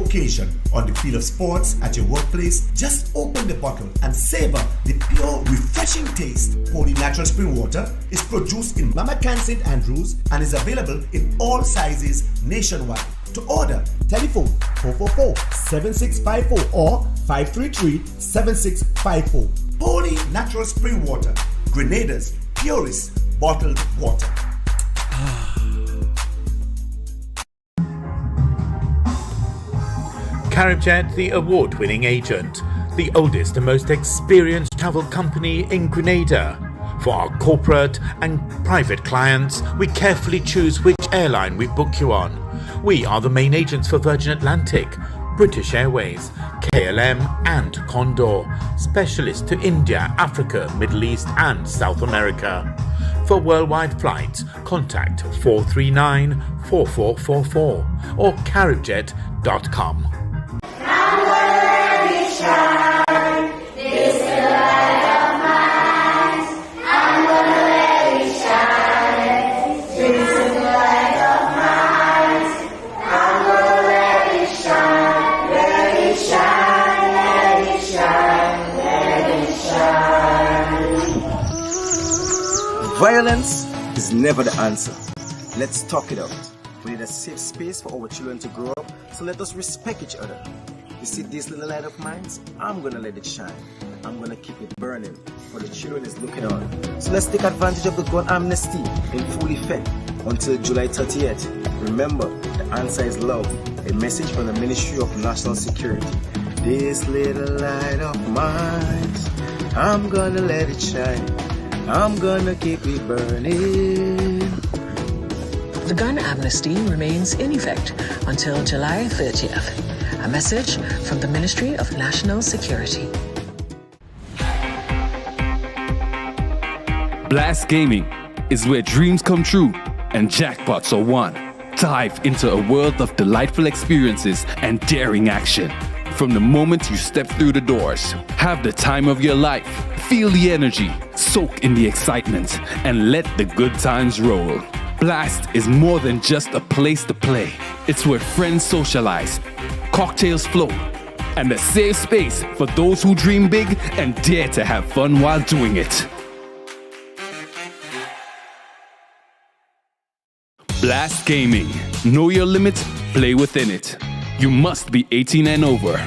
occasion. On the field of sports, at your workplace, just open the bottle and savor the pure, refreshing taste. Holy Natural Spring Water is produced in Mama Can St. Andrews and is available in all sizes nationwide. To order, telephone 444-7654 or 533-7654. Holy Natural Spring Water, Grenada's purest bottled water. CaribJet, the award-winning agent, the oldest and most experienced travel company in Grenada. For our corporate and private clients, we carefully choose which airline we book you on. We are the main agents for Virgin Atlantic, British Airways, KLM and Condor, specialists to India, Africa, Middle East and South America. For worldwide flights, contact 439-4444 or caribjet.com. Violence is never the answer. Let's talk it out. We need a safe space for our children to grow up, so let us respect each other. You see this little light of mine? I'm gonna let it shine. I'm gonna keep it burning, for the children is looking on. So let's take advantage of the gun amnesty in full effect until July 30th. Remember, the answer is love. A message from the Ministry of National Security. This little light of mine, I'm gonna let it shine. I'm gonna keep it burning. The gun amnesty remains in effect until July 30th. A message from the Ministry of National Security. Blast Gaming is where dreams come true and jackpots are won. Dive into a world of delightful experiences and daring action. From the moment you step through the doors, have the time of your life. Feel the energy, soak in the excitement, and let the good times roll. Blast is more than just a place to play. It's where friends socialize, cocktails flow, and a safe space for those who dream big and dare to have fun while doing it. Blast Gaming. Know your limits, play within it. You must be 18 and over.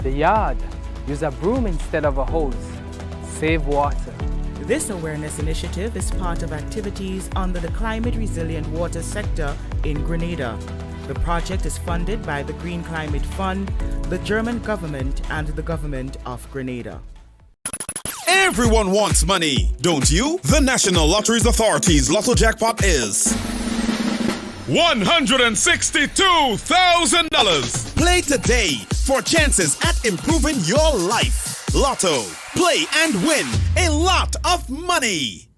The yard. Use a broom instead of a hose. Save water. This awareness initiative is part of activities under the Climate Resilient Water sector in Grenada. The project is funded by the Green Climate Fund, the German government, and the government of Grenada. Everyone wants money, don't you? The National Lotteries Authority's Lotto Jackpot is $162,000. Play today for chances at improving your life. Lotto. Play and win a lot of money.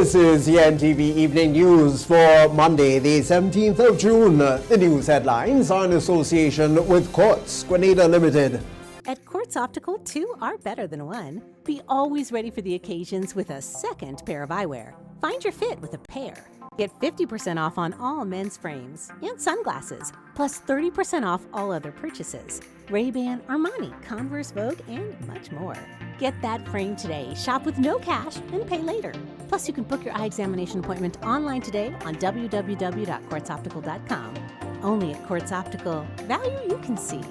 This is the MTV Evening News for Monday, the 17th of June. The news headlines are in association with Quartz Grenada Limited. At Quartz Optical, 2 are better than 1. Be always ready for the occasions with a second pair of eyewear. Find your fit with a pair. Get 50% off on all men's frames and sunglasses, plus 30% off all other purchases. Ray-Ban, Armani, Converse, Vogue, and much more. Get that frame today, shop with no cash, and pay later. Plus, you can book your eye examination appointment online today on www.quartzoptical.com. Only at Quartz Optical, value you can see.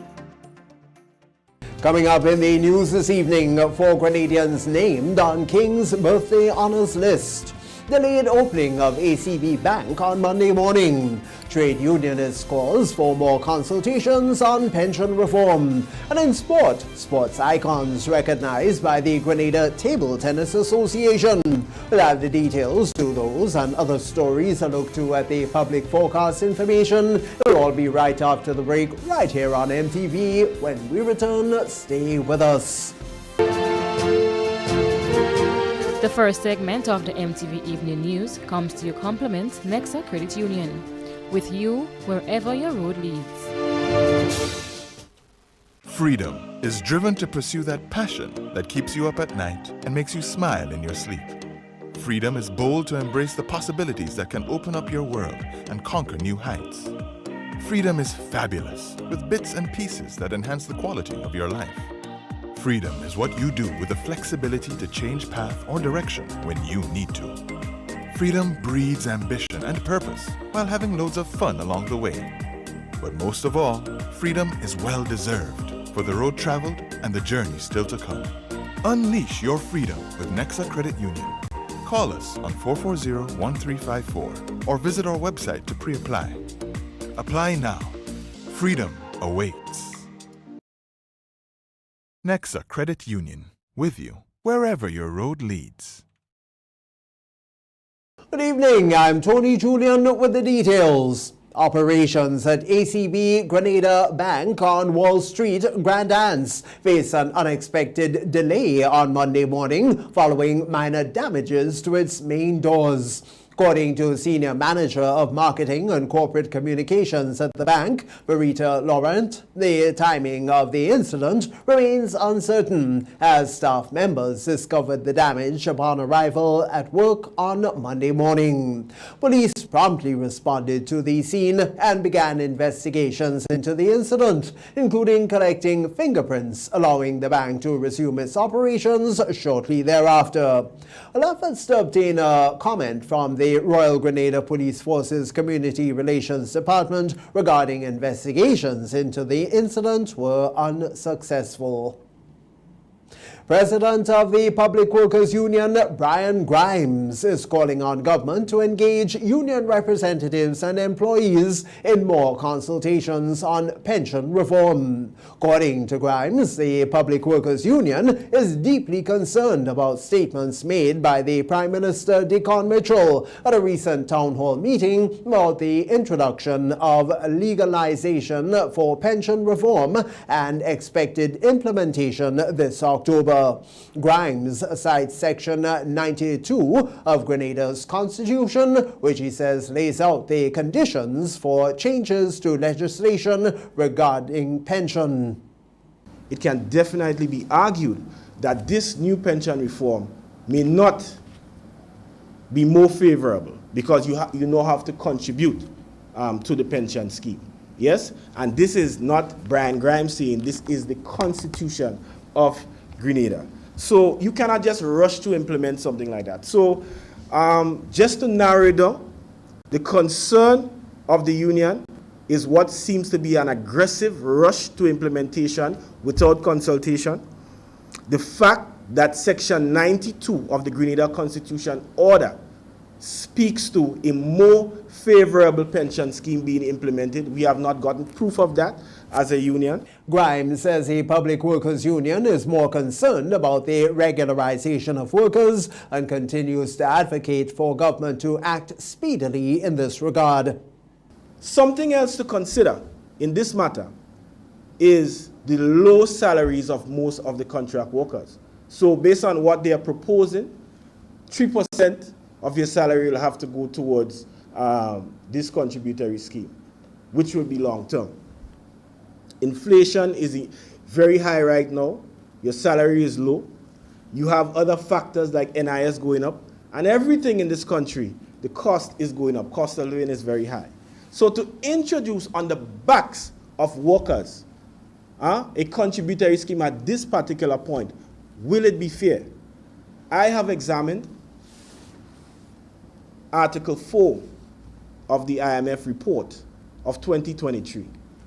Coming up in the news this evening, 4 Grenadians named on King's birthday honors list. Delayed opening of ACB Bank on Monday morning. Trade unionist calls for more consultations on pension reform. And in sport, sports icons recognized by the Grenada Table Tennis Association. We'll have the details to those and other stories to look to at the public forecast information. It'll all be right after the break, right here on MTV. When we return, stay with us. The first segment of the MTV Evening News comes to you compliments Nexa Credit Union. With you wherever your road leads. Freedom is driven to pursue that passion that keeps you up at night and makes you smile in your sleep. Freedom is bold to embrace the possibilities that can open up your world and conquer new heights. Freedom is fabulous with bits and pieces that enhance the quality of your life. Freedom is what you do with the flexibility to change path or direction when you need to. Freedom breeds ambition and purpose while having loads of fun along the way. But most of all, freedom is well deserved for the road traveled and the journey still to come. Unleash your freedom with Nexa Credit Union. Call us on 440-1354 or visit our website to pre-apply. Apply now. Freedom awaits. Nexa Credit Union, with you wherever your road leads. Good evening, I'm Tony Julian with the details. Operations at ACB Grenada Bank on Wall Street, Grand Anse, faced an unexpected delay on Monday morning following minor damages to its main doors. According to Senior Manager of Marketing and Corporate Communications at the bank, Verita Laurent, the timing of the incident remains uncertain as staff members discovered the damage upon arrival at work on Monday morning. Police promptly responded to the scene and began investigations into the incident, including collecting fingerprints, allowing the bank to resume its operations shortly thereafter. Efforts to obtain a comment from the Royal Grenada Police Force's Community Relations Department regarding investigations into the incident were unsuccessful. President of the Public Workers Union, Brian Grimes, is calling on government to engage union representatives and employees in more consultations on pension reform. According to Grimes, the Public Workers Union is deeply concerned about statements made by the Prime Minister Dickon Mitchell at a recent town hall meeting about the introduction of legalization for pension reform and expected implementation this October. Grimes cites Section 92 of Grenada's Constitution, which he says lays out the conditions for changes to legislation regarding pension. It can definitely be argued that this new pension reform may not be more favorable because you now have to contribute to the pension scheme. Yes? And this is not Brian Grimes saying, this is the Constitution of Grenada. So you cannot just rush to implement something like that. So just to narrow it down, the concern of the union is what seems to be an aggressive rush to implementation without consultation. The fact that Section 92 of the Grenada Constitution order speaks to a more favorable pension scheme being implemented. We have not gotten proof of that as a union. Grimes says the Public Workers Union is more concerned about the regularization of workers and continues to advocate for government to act speedily in this regard. Something else to consider in this matter is the low salaries of most of the contract workers. So based on what they are proposing, 3% of your salary will have to go towards this contributory scheme, which will be long term. Inflation is very high right now. Your salary is low. You have other factors like NIS going up, and everything in this country, the cost is going up. Cost of living is very high. So to introduce on the backs of workers a contributory scheme at this particular point, will it be fair? I have examined Article 4 of the IMF report of 2023.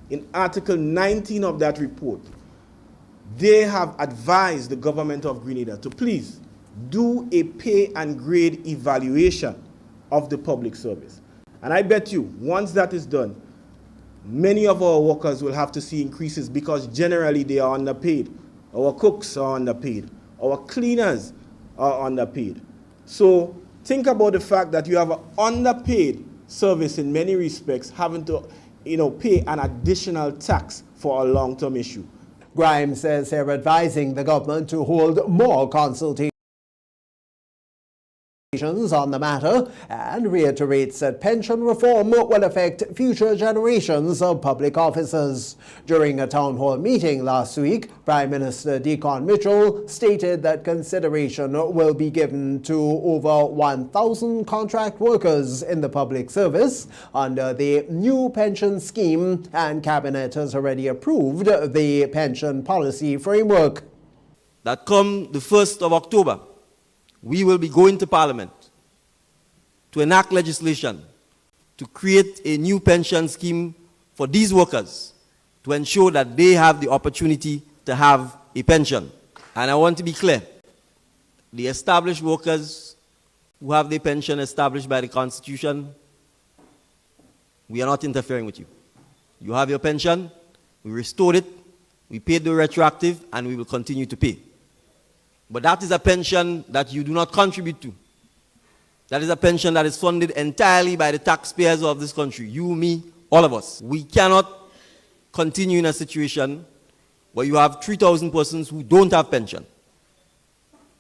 In Article 19 of that report, they have advised the government of Grenada to please do a pay and grade evaluation of the public service. And I bet you, once that is done, many of our workers will have to see increases because generally they are underpaid. Our cooks are underpaid. Our cleaners are underpaid. So think about the fact that you have an underpaid service in many respects, having to pay an additional tax for a long-term issue. Grimes says they're advising the government to hold more consultations on the matter and reiterates that pension reform will affect future generations of public officers. During a town hall meeting last week, Prime Minister Deacon Mitchell stated that consideration will be given to over 1,000 contract workers in the public service under the new pension scheme, and Cabinet has already approved the pension policy framework. That come the 1st of October, we will be going to Parliament to enact legislation to create a new pension scheme for these workers to ensure that they have the opportunity to have a pension. And I want to be clear, the established workers who have their pension established by the Constitution, we are not interfering with you. You have your pension, we restored it, we paid the retroactive, and we will continue to pay. But that is a pension that you do not contribute to. That is a pension that is funded entirely by the taxpayers of this country. You, me, all of us. We cannot continue in a situation where you have 3,000 persons who don't have pension.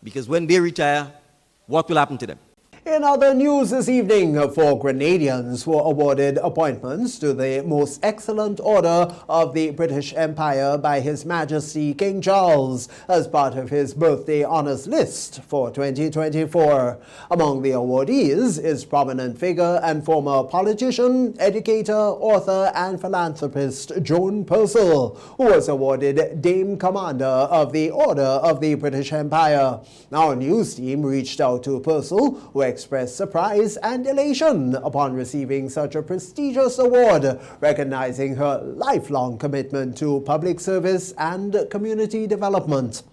Because when they retire, what will happen to them? In other news this evening, 4 Grenadians were awarded appointments to the Most Excellent Order of the British Empire by His Majesty King Charles as part of his birthday honours list for 2024. Among the awardees is prominent figure and former politician, educator, author and philanthropist Joan Purcell, who was awarded Dame Commander of the Order of the British Empire. Our news team reached out to Purcell, who expressed surprise and elation upon receiving such a prestigious award, recognizing her lifelong commitment to public service and community development.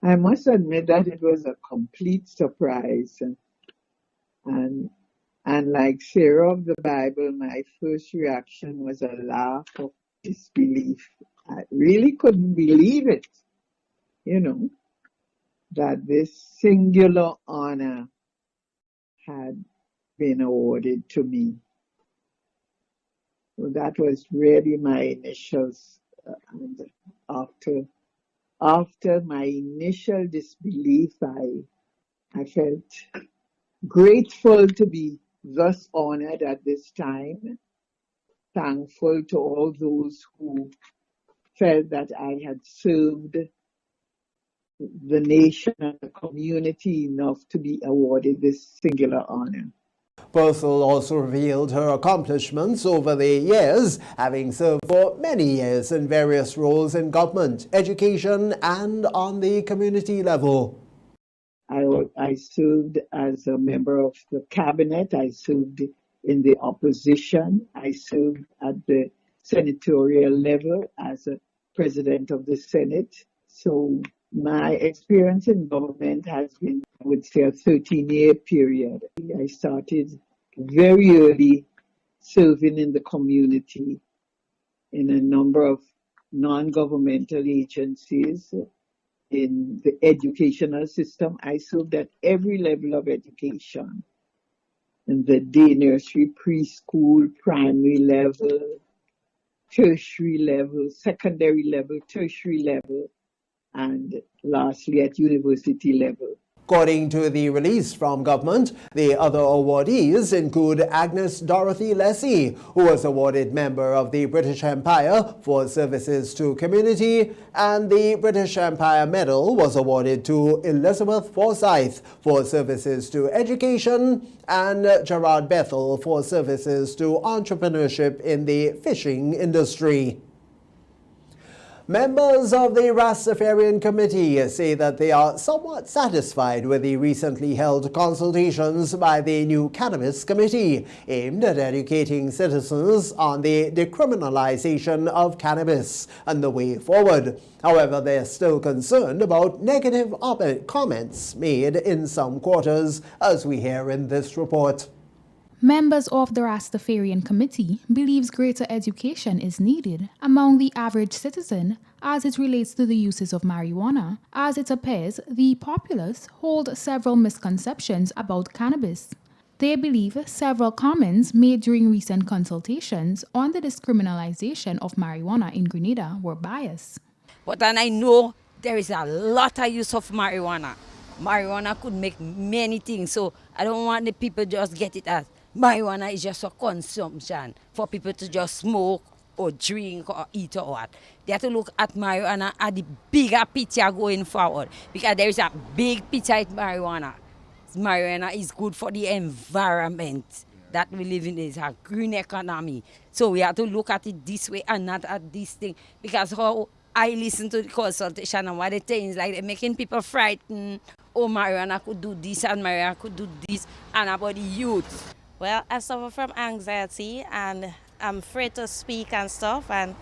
I must admit that it was a complete surprise. And like Sarah of the Bible, my first reaction was a laugh of disbelief. I really couldn't believe it, that this singular honor had been awarded to me. So that was really my initials. After my initial disbelief, I felt grateful to be thus honored at this time, thankful to all those who felt that I had served the nation and the community enough to be awarded this singular honor. Purcell also revealed her accomplishments over the years, having served for many years in various roles in government, education, and on the community level. I served as a member of the cabinet. I served in the opposition. I served at the senatorial level as a president of the Senate. So my experience in government has been, I would say, a 13-year period. I started very early serving in the community in a number of non-governmental agencies in the educational system. I served at every level of education, in the day nursery, preschool, primary level, tertiary level, secondary level, tertiary level, and lastly at university level. According to the release from government, the other awardees include Agnes Dorothy Leslie, who was awarded Member of the British Empire for services to community, and the British Empire Medal was awarded to Elizabeth Forsyth for services to education, and Gerard Bethel for services to entrepreneurship in the fishing industry. Members of the Rastafarian Committee say that they are somewhat satisfied with the recently held consultations by the new Cannabis Committee, aimed at educating citizens on the decriminalization of cannabis and the way forward. However, they're still concerned about negative comments made in some quarters, as we hear in this report. Members of the Rastafarian Committee believes greater education is needed among the average citizen as it relates to the uses of marijuana, as it appears the populace hold several misconceptions about cannabis. They believe several comments made during recent consultations on the discriminalization of marijuana in Grenada were biased. But then I know there is a lot of use of marijuana. Marijuana could make many things, so I don't want the people just get it as marijuana is just a consumption for people to just smoke or drink or eat or what. They have to look at marijuana at the bigger picture going forward, because there is a big picture in marijuana. Marijuana is good for the environment that we live in. It's a green economy. So we have to look at it this way and not at this thing, because how I listen to the consultation and what they say is like they're making people frightened. Oh, marijuana could do this and marijuana could do this, and about the youth. Well, I suffer from anxiety and I'm afraid to speak and stuff. And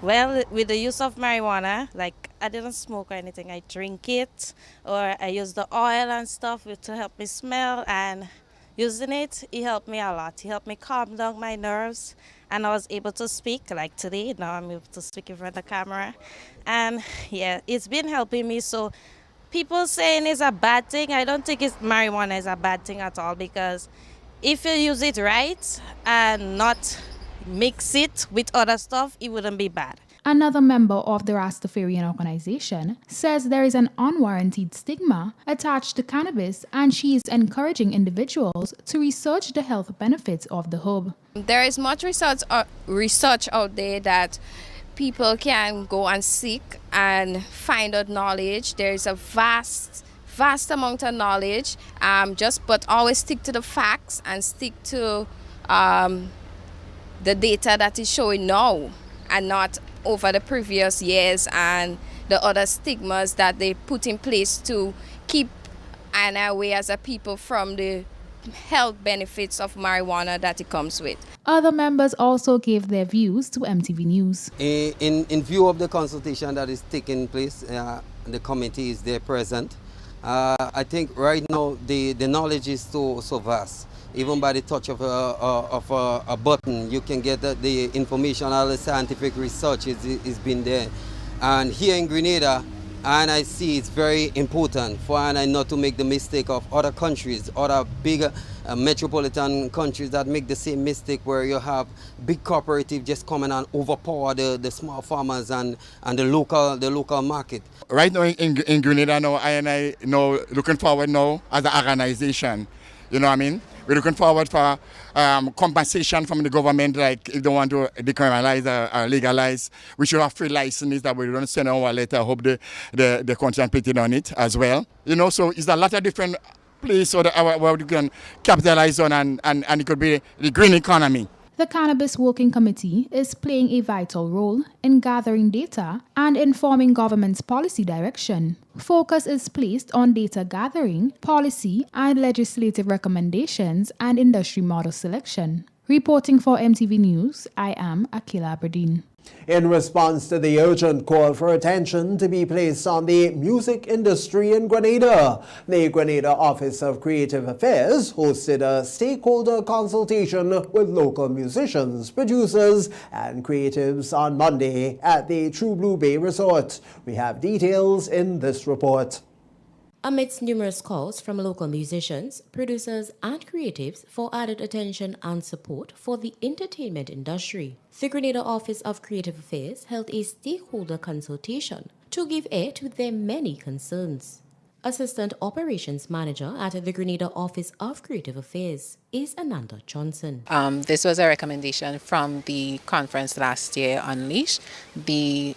well, with the use of marijuana, like I didn't smoke or anything, I drink it, or I use the oil and stuff to help me smell, and using it helped me a lot. It helped me calm down my nerves, and I was able to speak like today. Now I'm able to speak in front of the camera, and yeah, it's been helping me. So people saying it's a bad thing, I don't think marijuana is a bad thing at all, because if you use it right and not mix it with other stuff, it wouldn't be bad. Another member of the Rastafarian organization says there is an unwarranted stigma attached to cannabis, and she is encouraging individuals to research the health benefits of the herb. There is much research out there that people can go and seek and find out knowledge. There is a vast amount of knowledge, but always stick to the facts and stick to the data that is showing now, and not over the previous years and the other stigmas that they put in place to keep an away as a people from the health benefits of marijuana that it comes with. Other members also gave their views to MTV News. In view of the consultation that is taking place, the committee is there present. I think right now the knowledge is so vast. Even by the touch of a button, you can get the information. All the scientific research is been there. And here in Grenada, and I see it's very important for I not to make the mistake of other countries, other bigger metropolitan countries that make the same mistake, where you have big cooperative just coming and overpower the small farmers and the local market. Right now in Grenada now, I know looking forward now as an organization, you know what I mean? We're looking forward for compensation from the government, like if they want to decriminalize or legalize. We should have free licenses that we don't send our letter. I hope the concentrated on it as well. You know, so it's a lot of different places where we can capitalize on, and it could be the green economy. The Cannabis Working Committee is playing a vital role in gathering data and informing government's policy direction. Focus is placed on data gathering, policy and legislative recommendations, and industry model selection. Reporting for MTV News, I am Akila Aberdeen. In response to the urgent call for attention to be placed on the music industry in Grenada, the Grenada Office of Creative Affairs hosted a stakeholder consultation with local musicians, producers, and creatives on Monday at the True Blue Bay Resort. We have details in this report. Amidst numerous calls from local musicians, producers, and creatives for added attention and support for the entertainment industry, the Grenada Office of Creative Affairs held a stakeholder consultation to give air to their many concerns. Assistant Operations Manager at the Grenada Office of Creative Affairs is Ananda Johnson. This was a recommendation from the conference last year, Unleash. The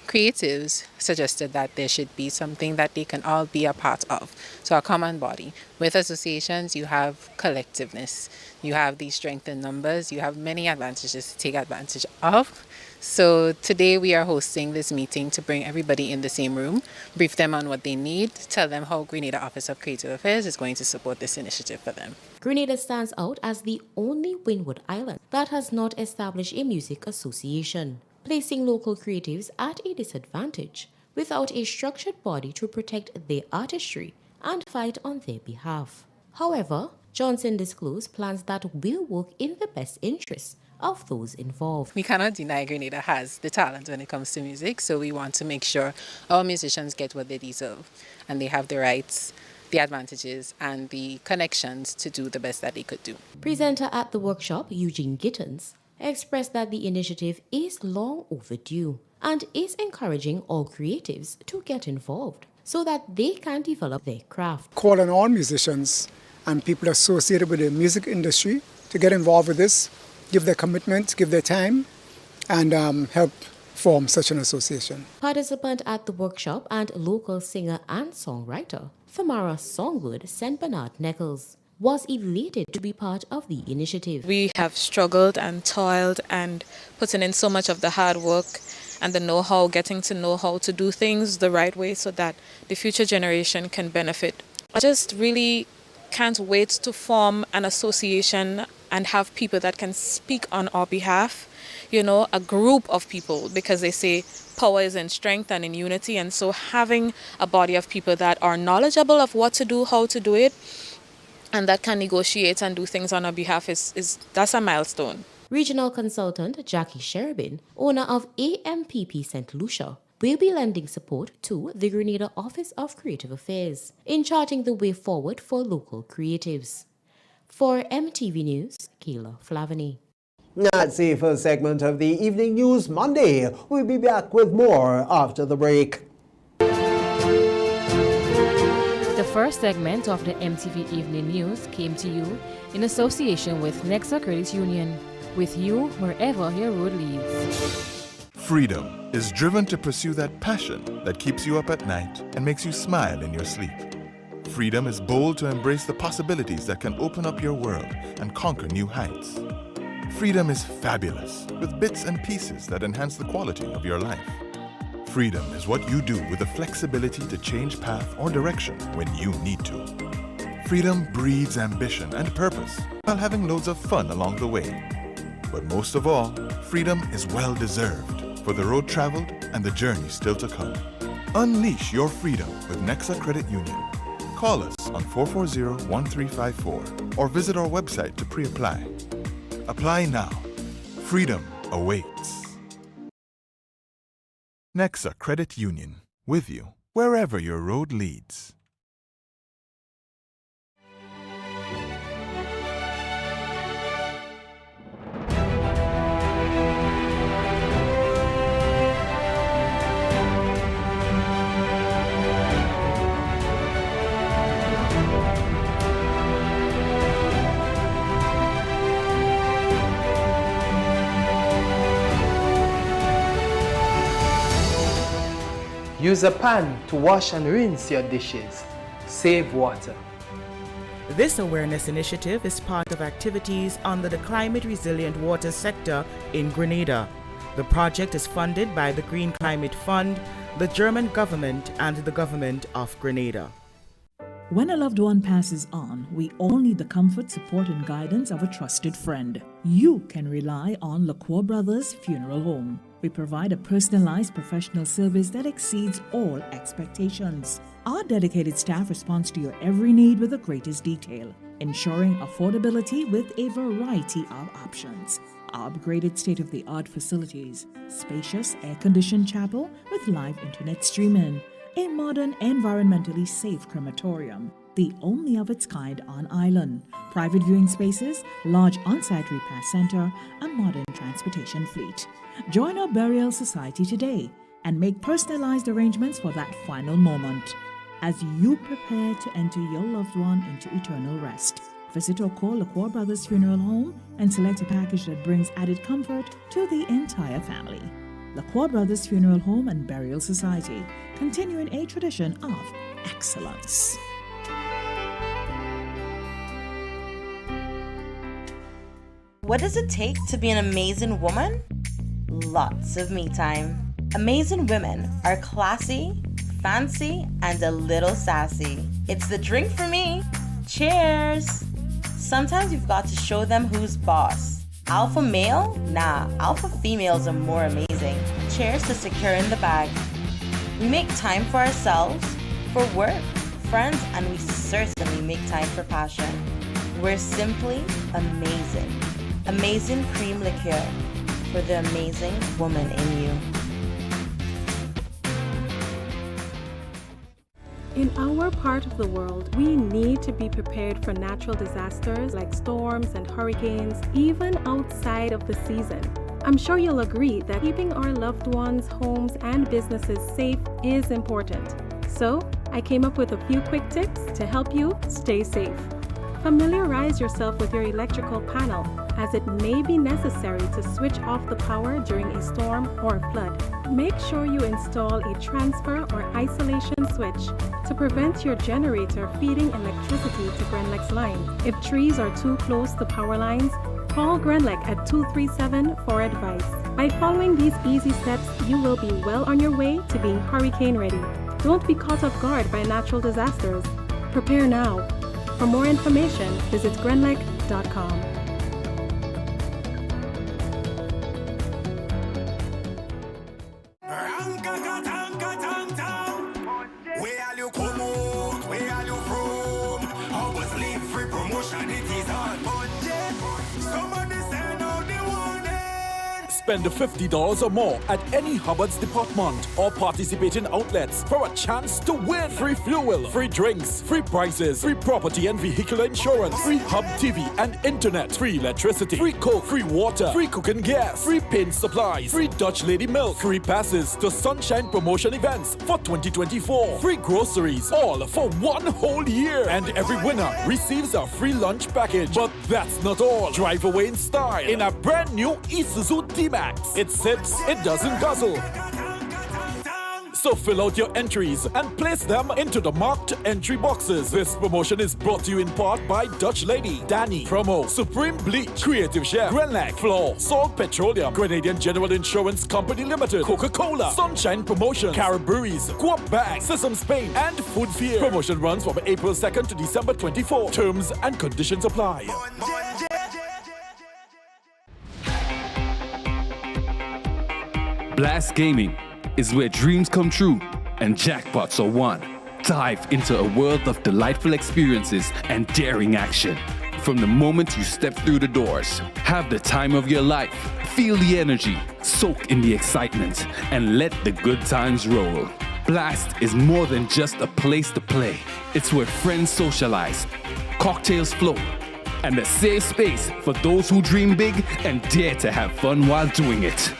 creatives suggested that there should be something that they can all be a part of. So a common body. With associations, you have collectiveness. You have the strength in numbers. You have many advantages to take advantage of. So today we are hosting this meeting to bring everybody in the same room, brief them on what they need, tell them how Grenada Office of Creative Affairs is going to support this initiative for them. Grenada stands out as the only Windward Island that has not established a music association, placing local creatives at a disadvantage without a structured body to protect their artistry and fight on their behalf. However, Johnson disclosed plans that will work in the best interests of those involved. We cannot deny Grenada has the talent when it comes to music, so we want to make sure our musicians get what they deserve and they have the rights, the advantages and the connections to do the best that they could do. Presenter at the workshop, Eugene Gittens, expressed that the initiative is long overdue and is encouraging all creatives to get involved so that they can develop their craft. Call on all musicians and people associated with the music industry to get involved with this, give their commitment, give their time, and help form such an association. Participant at the workshop and local singer and songwriter, Thamara Songwood St. Bernard Neckles, was elated to be part of the initiative. We have struggled and toiled and putting in so much of the hard work and the know-how, getting to know how to do things the right way so that the future generation can benefit. I just really can't wait to form an association and have people that can speak on our behalf, you know, a group of people, because they say power is in strength and in unity. And so having a body of people that are knowledgeable of what to do, how to do it, and that can negotiate and do things on our behalf that's a milestone. Regional consultant Jackie Sherabin, owner of AMPP St. Lucia, will be lending support to the Grenada Office of Creative Affairs in charting the way forward for local creatives. For MTV News, Kayla Flavany. That's the first segment of the Evening News Monday. We'll be back with more after the break. The first segment of the MTV Evening News came to you in association with Nexa Credit Union, with you wherever your road leads. Freedom is driven to pursue that passion that keeps you up at night and makes you smile in your sleep. Freedom is bold to embrace the possibilities that can open up your world and conquer new heights. Freedom is fabulous, with bits and pieces that enhance the quality of your life. Freedom is what you do with the flexibility to change path or direction when you need to. Freedom breeds ambition and purpose while having loads of fun along the way. But most of all, freedom is well-deserved for the road traveled and the journey still to come. Unleash your freedom with Nexa Credit Union. Call us on 440-1354 or visit our website to pre-apply. Apply now. Freedom awaits. Nexa Credit Union, with you wherever your road leads. Use a pan to wash and rinse your dishes. Save water. This awareness initiative is part of activities under the climate resilient water sector in Grenada. The project is funded by the Green Climate Fund, the German government, and the government of Grenada. When a loved one passes on, we all need the comfort, support, and guidance of a trusted friend. You can rely on Lacroix Brothers Funeral Home. We provide a personalized professional service that exceeds all expectations. Our dedicated staff responds to your every need with the greatest detail, ensuring affordability with a variety of options. Our upgraded state-of-the-art facilities, spacious air-conditioned chapel with live internet streaming, a modern, environmentally safe crematorium, the only of its kind on island, private viewing spaces, large on-site repast center, a modern transportation fleet. Join our burial society today and make personalized arrangements for that final moment. as you prepare to enter your loved one into eternal rest. Visit or call LaCroix Brothers Funeral Home and select a package that brings added comfort to the entire family. LaCroix Brothers Funeral Home and Burial Society, continuing a tradition of excellence. What does it take to be an amazing woman? Lots of me time. Amazing women are classy, fancy, and a little sassy. It's the drink for me. Cheers! Sometimes you've got to show them who's boss. Alpha male? Nah, alpha females are more amazing. Cheers to securing the bag. We make time for ourselves, for work, friends, and we certainly make time for passion. We're simply amazing. Amazing cream liqueur for the amazing woman in you. In our part of the world, we need to be prepared for natural disasters like storms and hurricanes, even outside of the season. I'm sure you'll agree that keeping our loved ones, homes, and businesses safe is important. So, I came up with a few quick tips to help you stay safe. Familiarize yourself with your electrical panel, as it may be necessary to switch off the power during a storm or a flood. Make sure you install a transfer or isolation switch to prevent your generator feeding electricity to Grenlec's line. If trees are too close to power lines, call Grenlec at 237 for advice. By following these easy steps, you will be well on your way to being hurricane ready. Don't be caught off guard by natural disasters. Prepare now. For more information, visit grenlec.com. Spend $50 or more at any Hubbard's department or participating outlets for a chance to win. Free fuel, free drinks, free prizes, free property and vehicular insurance, free Hub TV and internet, free electricity, free coke, free water, free cooking gas, free paint supplies, free Dutch Lady milk, free passes to Sunshine promotion events for 2024, free groceries, all for one whole year. And every winner receives a free lunch package. But that's not all. Drive away in style in a brand new Isuzu D-Max. It sits, it doesn't guzzle. So fill out your entries and place them into the marked entry boxes. This promotion is brought to you in part by Dutch Lady, Danny, Promo, Supreme Bleach, Creative Chef, Grenlac, Floor, Salt Petroleum, Grenadian General Insurance Company Limited, Coca-Cola, Sunshine Promotions, Caribouries, Coop Bag, Sesame Spain, and Food Fear. Promotion runs from April 2nd to December 24. Terms and conditions apply. Blast Gaming is where dreams come true and jackpots are won. Dive into a world of delightful experiences and daring action. From the moment you step through the doors, have the time of your life, feel the energy, soak in the excitement, and let the good times roll. Blast is more than just a place to play. It's where friends socialize, cocktails flow, and a safe space for those who dream big and dare to have fun while doing it.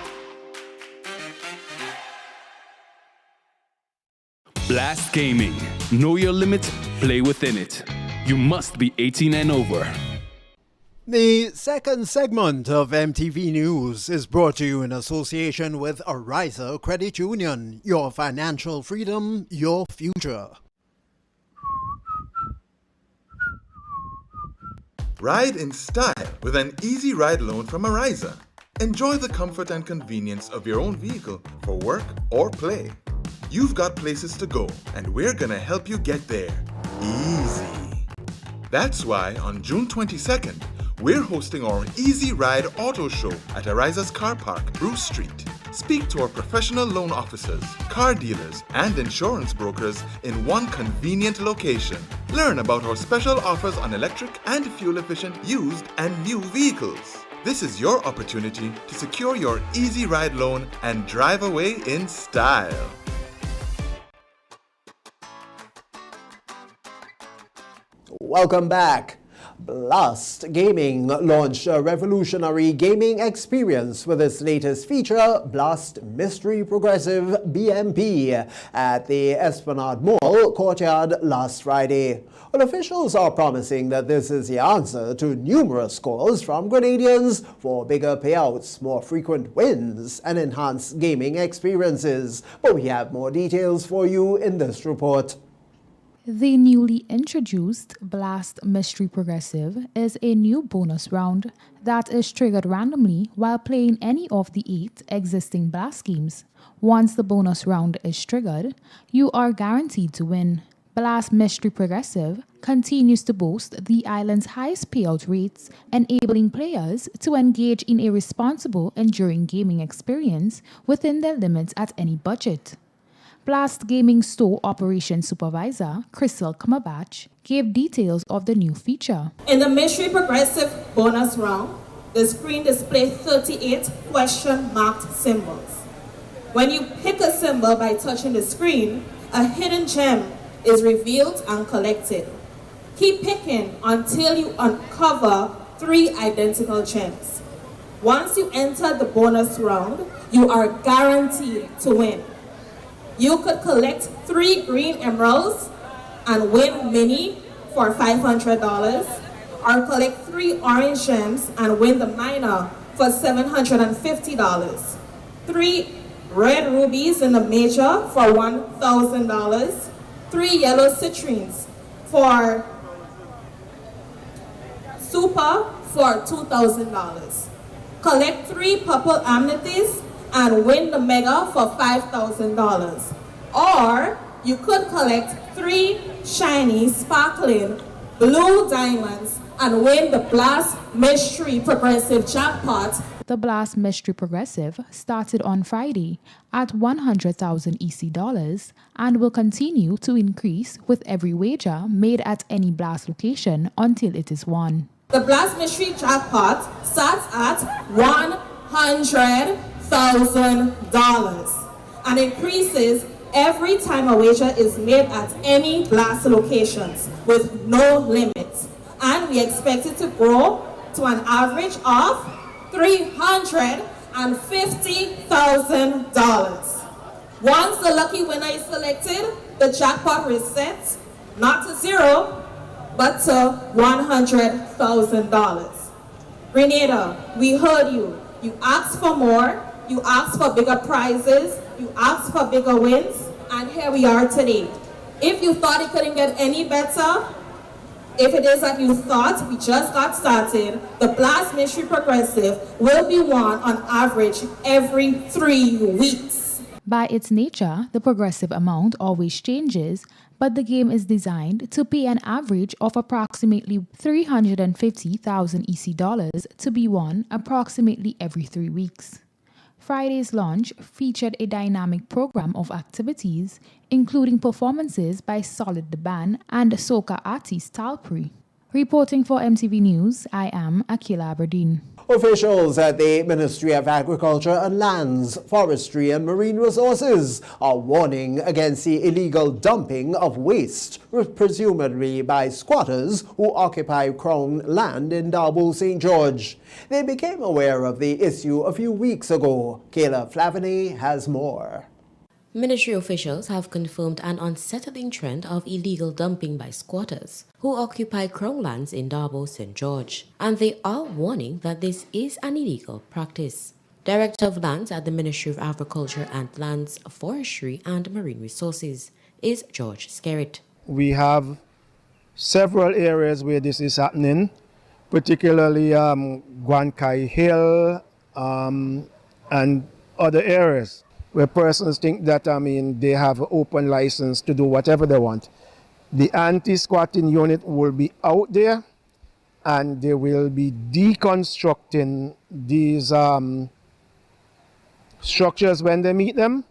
Blast Gaming. Know your limit, play within it. You must be 18 and over. The second segment of MTV News is brought to you in association with Ariza Credit Union. Your financial freedom, your future. Ride in style with an easy ride loan from Ariza. Enjoy the comfort and convenience of your own vehicle for work or play. You've got places to go, and we're gonna help you get there. Easy. That's why on June 22nd, we're hosting our Easy Ride Auto Show at Ariza's Car Park, Bruce Street. Speak to our professional loan officers, car dealers, and insurance brokers in one convenient location. Learn about our special offers on electric and fuel-efficient used and new vehicles. This is your opportunity to secure your Easy Ride loan and drive away in style. Welcome back. Blast Gaming launched a revolutionary gaming experience with its latest feature, Blast Mystery Progressive BMP, at the Esplanade Mall courtyard last Friday. Well, officials are promising that this is the answer to numerous calls from Grenadians for bigger payouts, more frequent wins, and enhanced gaming experiences. But we have more details for you in this report. The newly introduced Blast Mystery Progressive is a new bonus round that is triggered randomly while playing any of the 8 existing Blast games. Once the bonus round is triggered, you are guaranteed to win. Blast Mystery Progressive continues to boast the island's highest payout rates, enabling players to engage in a responsible, enduring gaming experience within their limits at any budget. Blast Gaming Store Operations Supervisor Crystal Kamabach gave details of the new feature. In the Mystery Progressive bonus round, the screen displays 38 question-marked symbols. When you pick a symbol by touching the screen, a hidden gem is revealed and collected. Keep picking until you uncover 3 identical gems. Once you enter the bonus round, you are guaranteed to win. You could collect 3 green emeralds and win mini for $500, or collect 3 orange gems and win the minor for $750, 3 red rubies in the major for $1,000, 3 yellow citrines for super for $2,000. Collect 3 purple amethysts and win the mega for $5,000. Or you could collect 3 shiny, sparkling blue diamonds and win the Blast Mystery Progressive jackpot. The Blast Mystery Progressive started on Friday at 100,000 EC dollars and will continue to increase with every wager made at any Blast location until it is won. The Blast Mystery jackpot starts at $100,000 and increases every time a wager is made at any Blast locations with no limits. And we expect it to grow to an average of $350,000. Once the lucky winner is selected, the jackpot resets not to 0, but to $100,000. Grenada, we heard you. You asked for more, you asked for bigger prizes, you asked for bigger wins, and here we are today. If you thought it couldn't get any better, if it is that you thought we just got started, the Blast Mystery Progressive will be won on average every 3 weeks. By its nature, the progressive amount always changes, but the game is designed to pay an average of approximately $350,000 EC dollars to be won approximately every 3 weeks. Friday's launch featured a dynamic program of activities, including performances by Solid the Band and soca artist Talpri. Reporting for MTV News, I am Akila Aberdeen. Officials at the Ministry of Agriculture and Lands, Forestry and Marine Resources are warning against the illegal dumping of waste, presumably by squatters who occupy Crown land in Darbo St. George. They became aware of the issue a few weeks ago. Kayla Flavaney has more. Ministry officials have confirmed an unsettling trend of illegal dumping by squatters who occupy Crown lands in Darbo St. George, and they are warning that this is an illegal practice. Director of Lands at the Ministry of Agriculture and Lands, Forestry and Marine Resources is George Skerritt. We have several areas where this is happening, particularly Guankai Hill and other areas, where persons think that, they have an open license to do whatever they want. The anti-squatting unit will be out there and they will be deconstructing these structures when they meet them,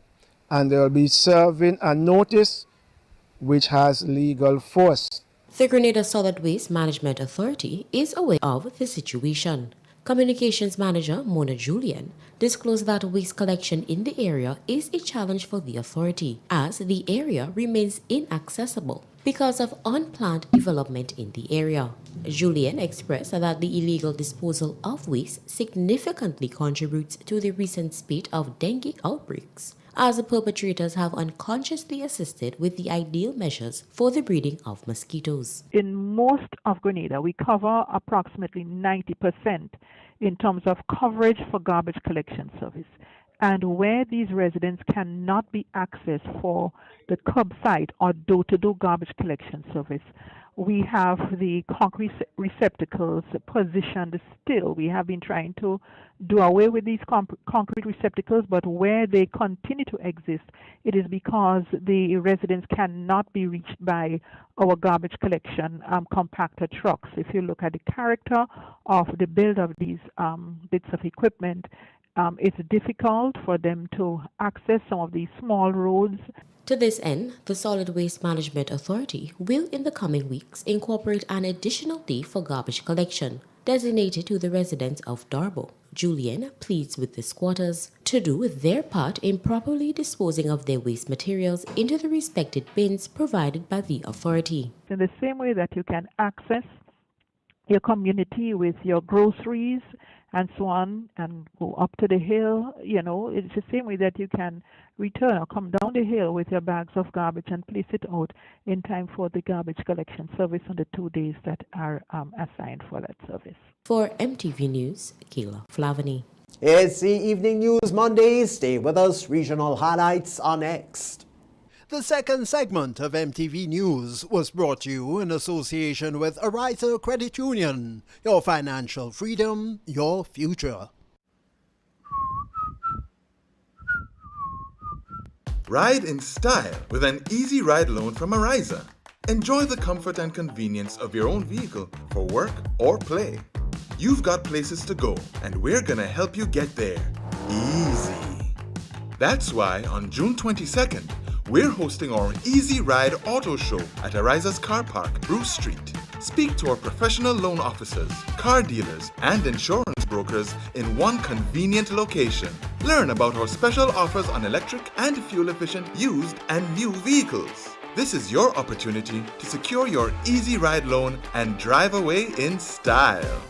and they will be serving a notice which has legal force. The Grenada Solid Waste Management Authority is aware of the situation. Communications Manager Mona Julian disclosed that waste collection in the area is a challenge for the authority, as the area remains inaccessible because of unplanned development in the area. Julien expressed that the illegal disposal of waste significantly contributes to the recent spate of dengue outbreaks, as the perpetrators have unconsciously assisted with the ideal measures for the breeding of mosquitoes. In most of Grenada, we cover approximately 90% in terms of coverage for garbage collection service. And where these residents cannot be accessed for the curbside or door-to-door garbage collection service, we have the concrete receptacles positioned still. We have been trying to do away with these concrete receptacles, but where they continue to exist, it is because the residents cannot be reached by our garbage collection compactor trucks. If you look at the character of the build of these bits of equipment, it's difficult for them to access some of these small roads. To this end, the Solid Waste Management Authority will in the coming weeks incorporate an additional day for garbage collection, designated to the residents of Darbo. Julien pleads with the squatters to do their part in properly disposing of their waste materials into the respected bins provided by the authority. In the same way that you can access your community with your groceries and so on and go up to the hill, it's the same way that you can return or come down the hill with your bags of garbage and place it out in time for the garbage collection service on the 2 days that are assigned for that service. For MTV News, Kayla Flavany. It's the Evening News Monday. Stay with us. Regional highlights are next. The second segment of MTV News was brought to you in association with Ariza Credit Union. Your financial freedom, your future. Ride in style with an easy ride loan from Ariza. Enjoy the comfort and convenience of your own vehicle for work or play. You've got places to go, and we're gonna help you get there. Easy. That's why on June 22nd, we're hosting our Easy Ride Auto Show at Ariza's Car Park, Bruce Street. Speak to our professional loan officers, car dealers, and insurance brokers in one convenient location. Learn about our special offers on electric and fuel-efficient used and new vehicles. This is your opportunity to secure your Easy Ride loan and drive away in style.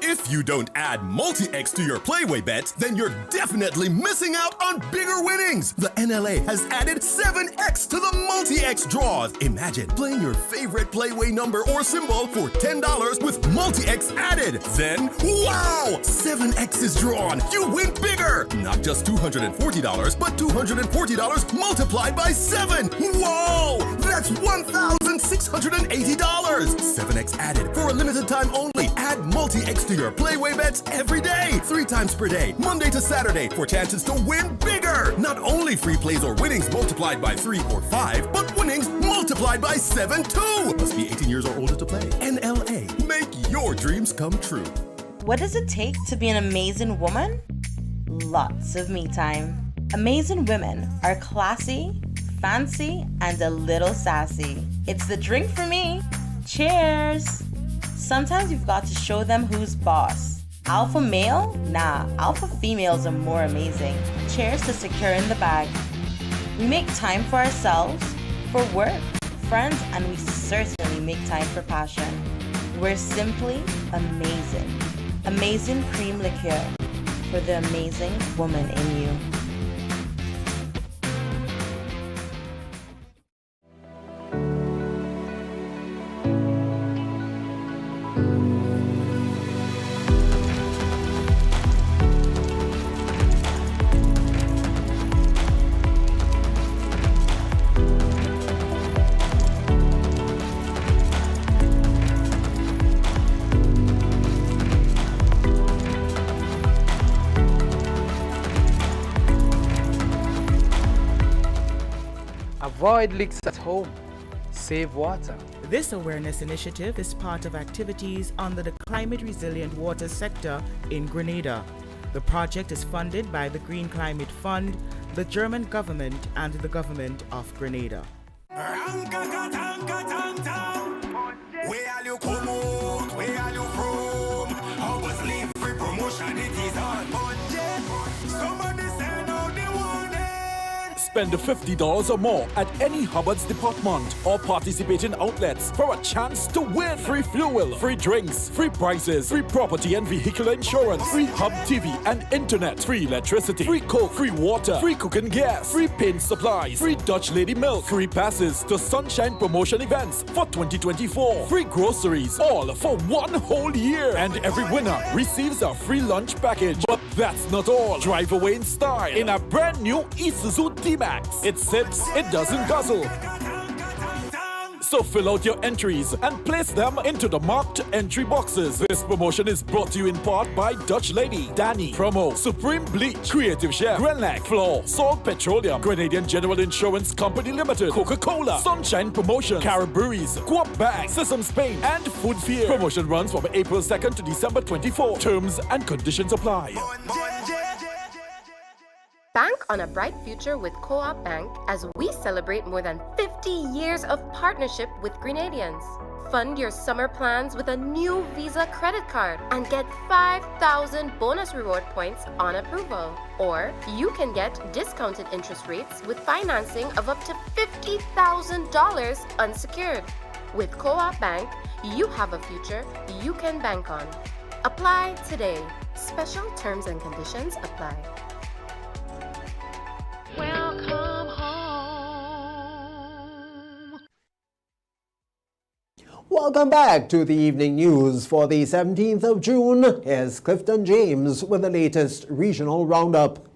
If you don't add multi-X to your Playway bets, then you're definitely missing out on bigger winnings. The NLA has added 7X to the multi-X draws. Imagine playing your favorite Playway number or symbol for $10 with multi-X added. Then, wow! 7X is drawn. You win bigger. Not just $240, but $240 multiplied by 7. Whoa! That's $1,680. 7X added for a limited time only. Add multi-X to your Playway bets every day, 3 times per day, Monday to Saturday, for chances to win bigger. Not only free plays or winnings multiplied by 3 or 5, but winnings multiplied by 7 too. Must be 18 years or older to play. NLA, make your dreams come true. What does it take to be an amazing woman? Lots of me time. Amazing women are classy, fancy, and a little sassy. It's the drink for me. Cheers! Sometimes you've got to show them who's boss. Alpha male? Nah, alpha females are more amazing. Cheers to securing the bag. We make time for ourselves, for work, friends, and we certainly make time for passion. We're simply amazing. Amazing cream liqueur for the amazing woman in you. Avoid leaks at home. Save water. This awareness initiative is part of activities under the Climate Resilient Water sector in Grenada. The project is funded by the Green Climate Fund, the German government, and the government of Grenada. Spend $50 or more at any Hubbard's department or participating outlets for a chance to win free fuel, free drinks, free prizes, free property and vehicle insurance, free Hub TV and internet, free electricity, free coke, free water, free cooking gas, free paint supplies, free Dutch Lady milk, free passes to Sunshine promotion events for 2024, free groceries, all for one whole year. And every winner receives a free lunch package. But that's not all. Drive away in style in a brand new Isuzu D-Max. It sips, it doesn't guzzle. So fill out your entries and place them into the marked entry boxes. This promotion is brought to you in part by Dutch Lady, Danny, Promo, Supreme Bleach, Creative Chef, Grenlac, Floor, Salt Petroleum, Grenadian General Insurance Company Limited, Coca-Cola, Sunshine Promotion, Carib Breweries, Coop Bag, Sesame Spain, and Food Fear. Promotion runs from April 2nd to December 24. Terms and conditions apply. Bank on a bright future with Co-op Bank as we celebrate more than 50 years of partnership with Grenadians. Fund your summer plans with a new Visa credit card and get 5,000 bonus reward points on approval. Or you can get discounted interest rates with financing of up to $50,000 unsecured. With Co-op Bank, you have a future you can bank on. Apply today. Special terms and conditions apply. Welcome home. Welcome back to the evening news for the 17th of June. Here's Clifton James with the latest regional roundup.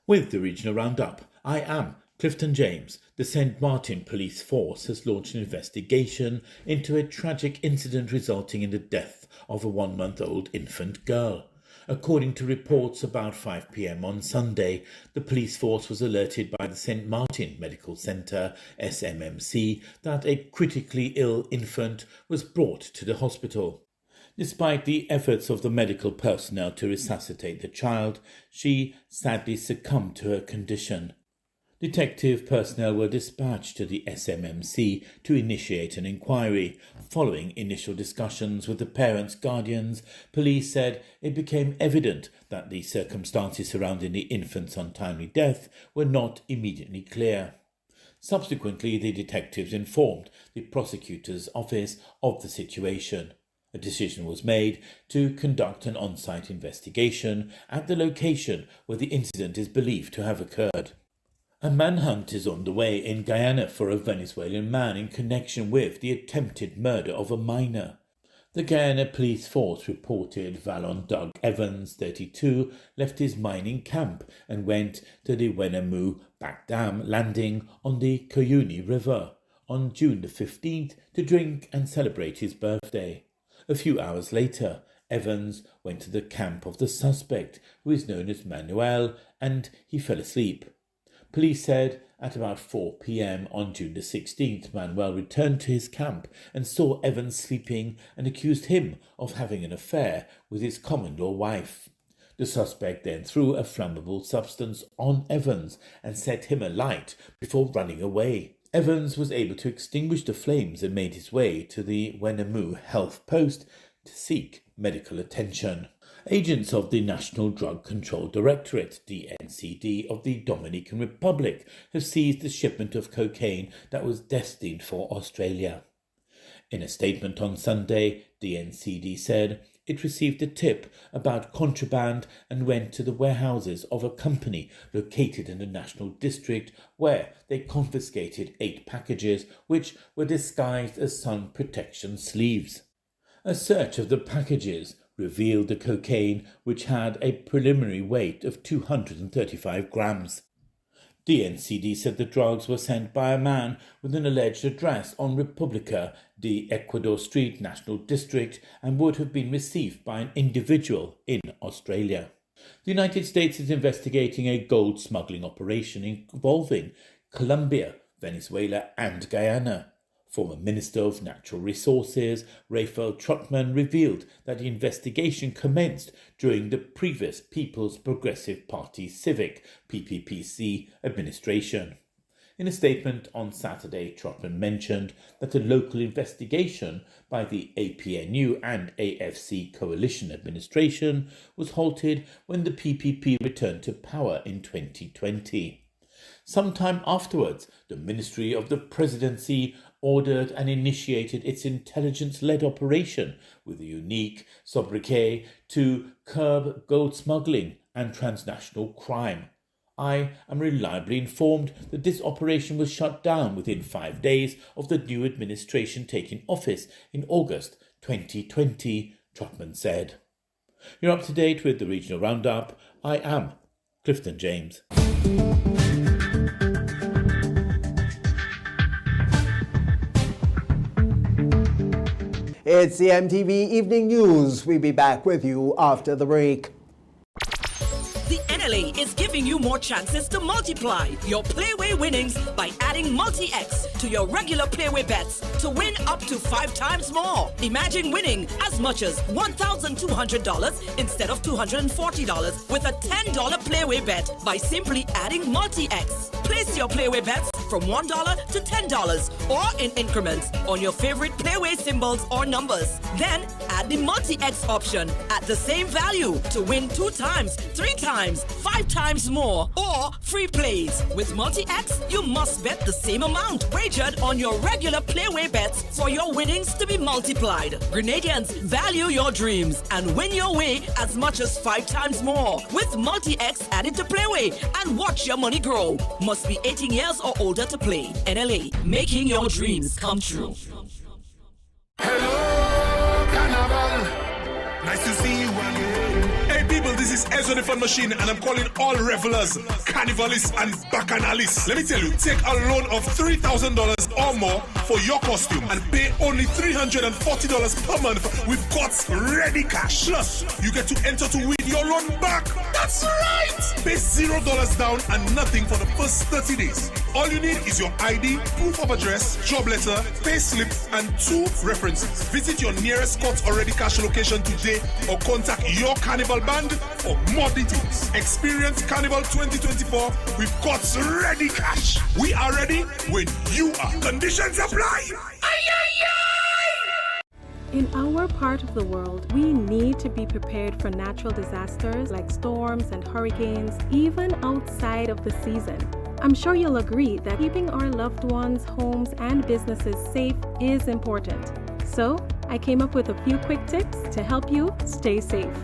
With the regional roundup, I am Clifton James. The St. Martin Police Force has launched an investigation into a tragic incident resulting in the death of a 1-month-old infant girl. According to reports, about 5 p.m. on Sunday, the police force was alerted by the St. Martin Medical Centre, SMMC, that a critically ill infant was brought to the hospital. Despite the efforts of the medical personnel to resuscitate the child, she sadly succumbed to her condition. Detective personnel were dispatched to the SMMC to initiate an inquiry. Following initial discussions with the parents' guardians, police said it became evident that the circumstances surrounding the infant's untimely death were not immediately clear. Subsequently, the detectives informed the prosecutor's office of the situation. A decision was made to conduct an on-site investigation at the location where the incident is believed to have occurred. A manhunt is underway in Guyana for a Venezuelan man in connection with the attempted murder of a minor. The Guyana Police Force reported Valon Doug Evans, 32, left his mining camp and went to the Wenamu Back Dam landing on the Cuyuni River on June the 15th to drink and celebrate his birthday. A few hours later, Evans went to the camp of the suspect, who is known as Manuel, and he fell asleep. Police said at about 4 p.m. on June the 16th, Manuel returned to his camp and saw Evans sleeping and accused him of having an affair with his common-law wife. The suspect then threw a flammable substance on Evans and set him alight before running away. Evans was able to extinguish the flames and made his way to the Wenamu Health Post to seek medical attention. Agents of the National Drug Control Directorate, DNCD, of the Dominican Republic have seized a shipment of cocaine that was destined for Australia. In a statement on Sunday, DNCD said it received a tip about contraband and went to the warehouses of a company located in the National District, where they confiscated 8 packages which were disguised as sun protection sleeves. A search of the packages revealed the cocaine, which had a preliminary weight of 235 grams. DNCD said the drugs were sent by a man with an alleged address on Republica de Ecuador Street, National District, and would have been received by an individual in Australia. The United States is investigating a gold smuggling operation involving Colombia, Venezuela, and Guyana. Former Minister of Natural Resources, Raphael Trotman, revealed that the investigation commenced during the previous People's Progressive Party Civic, PPPC, administration. In a statement on Saturday, Trotman mentioned that a local investigation by the APNU and AFC coalition administration was halted when the PPP returned to power in 2020. Sometime afterwards, the Ministry of the Presidency ordered and initiated its intelligence-led operation with a unique sobriquet to curb gold smuggling and transnational crime. I am reliably informed that this operation was shut down within 5 days of the new administration taking office in August 2020, Trotman said. You're up to date with the Regional Roundup. I am Clifton James. It's the MTV Evening News. We'll be back with you after the break. The NLA is giving you more chances to multiply your Playway winnings by adding Multi-X to your regular Playway bets to win up to 5 times more. Imagine winning as much as $1,200 instead of $240 with a $10 Playway bet by simply adding Multi-X. Place your Playway bets from $1 to $10 or in increments on your favorite Playway symbols or numbers. Then add the Multi-X option at the same value to win 2 times, 3 times, 5 times more, or free plays. With Multi-X, you must bet the same amount wagered on your regular Playway bets for your winnings to be multiplied. Grenadians, value your dreams and win your way as much as 5 times more with Multi-X added to Playway and watch your money grow. Must be 18 years or older to play. NLA, making your dreams come true. Hello, Carnival. Nice to see you again. Hey people, this is Ezra the Fun Machine and I'm calling all revelers, carnivalists and bacchanalists. Let me tell you, take a loan of $3,000 or more for your costume and pay only $340 per month with God's ready cash. Plus, you get to enter to win your loan back. That's right! Pay $0 down and nothing for the first 30 days. All you need is your ID, proof of address, job letter, pay slip, and 2 references. Visit your nearest Courts Already Cash location today or contact your Carnival band for more details. Experience Carnival 2024 with Courts Ready Cash. We are ready when you are. Conditions apply. In our part of the world, we need to be prepared for natural disasters like storms and hurricanes, even outside of the season. I'm sure you'll agree that keeping our loved ones, homes, and businesses safe is important. So, I came up with a few quick tips to help you stay safe.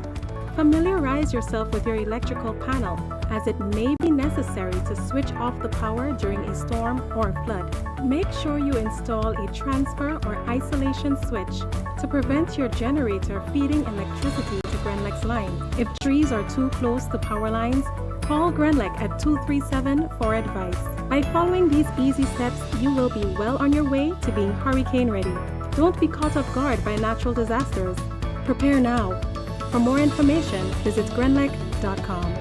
Familiarize yourself with your electrical panel, as it may be necessary to switch off the power during a storm or flood. Make sure you install a transfer or isolation switch to prevent your generator feeding electricity to Grenlec's line. If trees are too close to power lines, call Grenlec at 237 for advice. By following these easy steps, you will be well on your way to being hurricane ready. Don't be caught off guard by natural disasters. Prepare now. For more information, visit grenlec.com.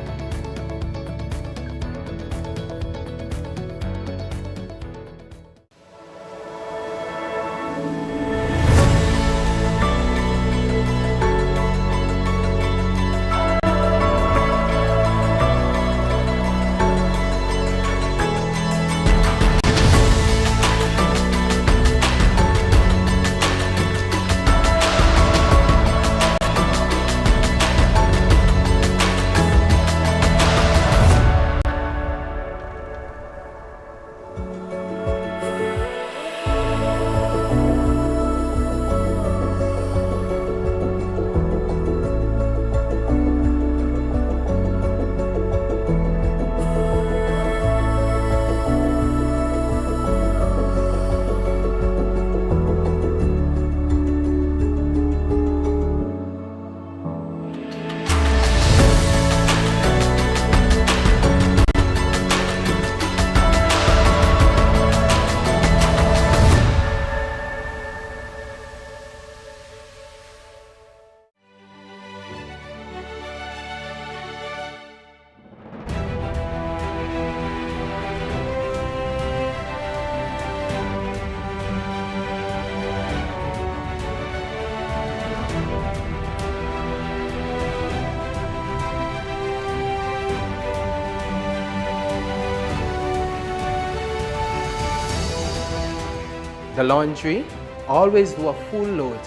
The laundry, always do a full load.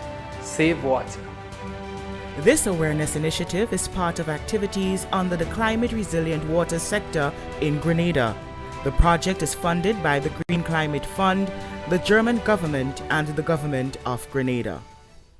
Save water. This awareness initiative is part of activities under the climate resilient water sector in Grenada. The project is funded by the Green Climate Fund, the German government, and the government of Grenada.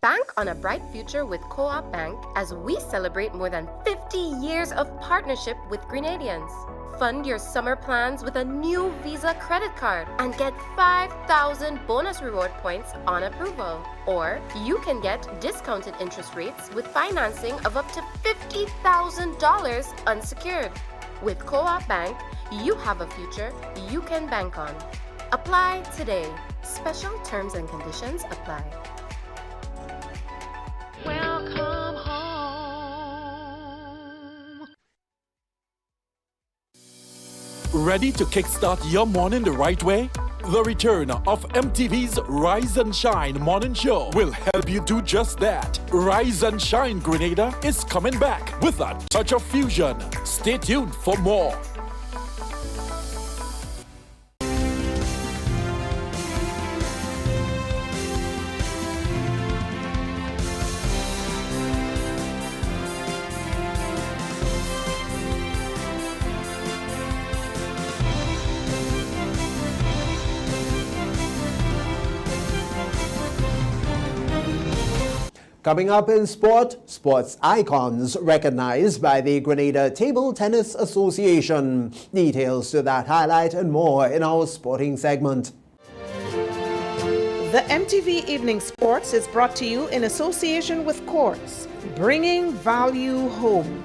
Bank on a bright future with Co-op Bank as we celebrate more than 50 years of partnership with Grenadians. Fund your summer plans with a new Visa credit card and get 5,000 bonus reward points on approval. Or you can get discounted interest rates with financing of up to $50,000 unsecured. With Co-op Bank, you have a future you can bank on. Apply today. Special terms and conditions apply. Welcome home. Ready to kickstart your morning the right way? The return of MTV's Rise and Shine morning show will help you do just that. Rise and Shine Grenada is coming back with a touch of fusion. Stay tuned for more. Coming up in sport, sports icons recognized by the Grenada Table Tennis Association. Details to that highlight and more in our sporting segment. The MTV Evening Sports is brought to you in association with Courts, bringing value home.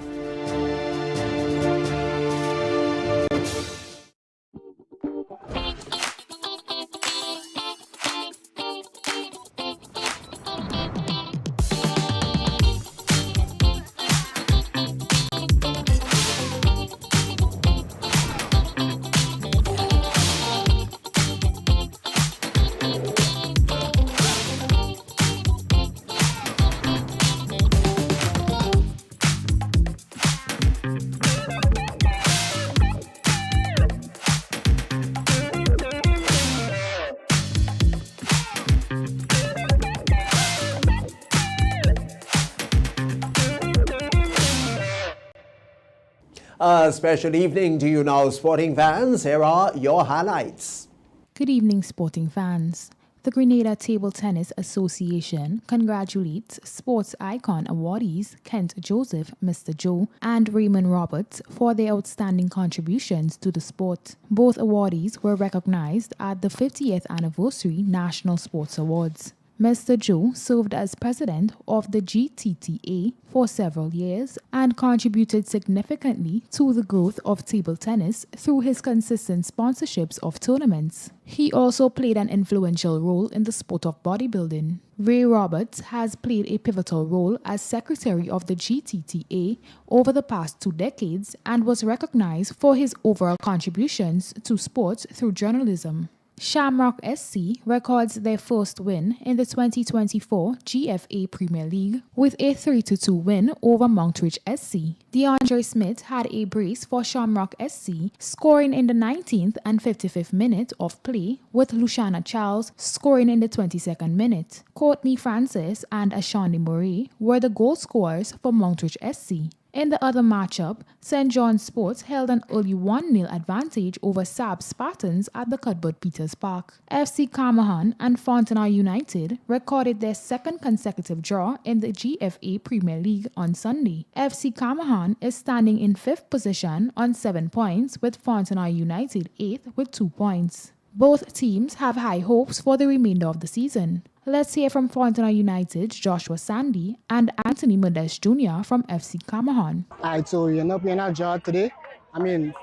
A special evening to you now, sporting fans. Here are your highlights. Good evening, sporting fans. The Grenada Table Tennis Association congratulates sports icon awardees Kent Joseph, Mr. Joe, and Raymond Roberts for their outstanding contributions to the sport. Both awardees were recognized at the 50th Anniversary National Sports Awards. Mr. Joe served as president of the GTTA for several years and contributed significantly to the growth of table tennis through his consistent sponsorships of tournaments. He also played an influential role in the sport of bodybuilding. Ray Roberts has played a pivotal role as secretary of the GTTA over the past 2 decades and was recognized for his overall contributions to sports through journalism. Shamrock SC records their first win in the 2024 GFA Premier League with a 3-2 win over Montreal SC. DeAndre Smith had a brace for Shamrock SC, scoring in the 19th and 55th minute of play, with Luciana Charles scoring in the 22nd minute. Courtney Francis and Ashandi Murray were the goal scorers for Montreal SC. In the other matchup, St. John's Sports held an early 1-0 advantage over Sab Spartans at the Cuthbert Peters Park. FC Camahan and Fontana United recorded their second consecutive draw in the GFA Premier League on Sunday. FC Camahan is standing in 5th position on 7 points, with Fontana United 8th with 2 points. Both teams have high hopes for the remainder of the season. Let's hear from Fontana United's Joshua Sandy and Anthony Modest Jr. from FC Camahan. Alright, so you're not playing a draw today. I mean,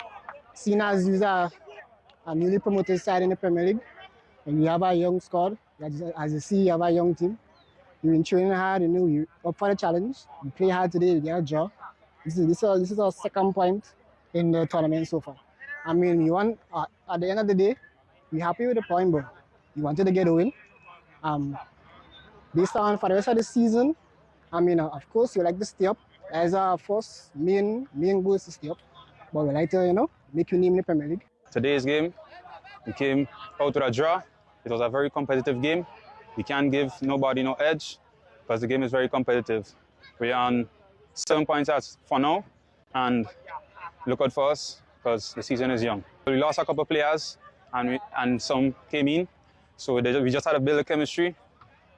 seeing as you are a newly promoted side in the Premier League, and you have a young squad, as you see, you have a young team. You've been training hard, you're up for the challenge. You play hard today, you get a draw. This is our second point in the tournament so far. I mean, you want, at the end of the day, we're happy with the point, but you wanted to get a win. Based on for the rest of the season, I mean, of course, you like to stay up. As our first main goal is to stay up. But we like to, make your name in the Premier League. Today's game, we came out with a draw. It was a very competitive game. We can't give nobody no edge because the game is very competitive. We're on 7 points for now, and look out for us because the season is young. We lost a couple of players, and some came in, so we just had to build a chemistry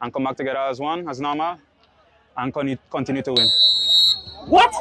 and come back together as one, as normal, and continue to win. What?